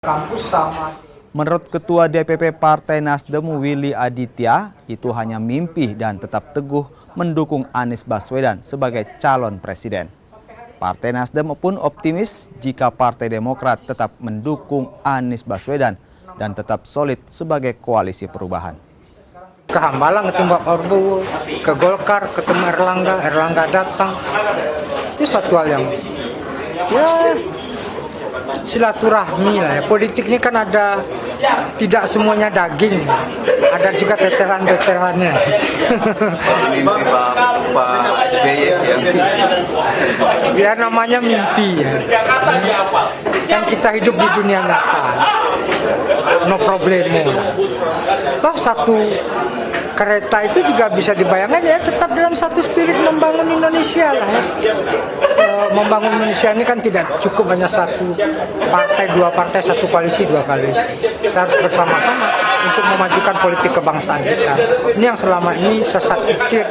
kampus sama. Menurut Ketua DPP Partai Nasdem Willy Aditya, itu hanya mimpi dan tetap teguh mendukung Anies Baswedan sebagai calon presiden. Partai Nasdem pun optimis jika Partai Demokrat tetap mendukung Anies Baswedan dan tetap solid sebagai koalisi perubahan. Ke Hambalang ketemu Pak Prabowo, ke Golkar ketemu Erlangga datang. Itu satu hal yang silaturahmi lah ya. Politik ini kan ada, tidak semuanya daging, ada juga tetelan-tetelannya. Mimpi Pak SBY Ya namanya mimpi ya. Kan kita hidup di dunia nyata, no problemo. Toh satu kereta itu juga bisa dibayangkan ya, tetap dalam satu spirit membangun Indonesia lah ya. Membangun Indonesia ini kan tidak cukup hanya satu partai, dua partai, satu koalisi, dua koalisi. Kita harus bersama-sama untuk memajukan politik kebangsaan kita. Ini yang selama ini sesat pikir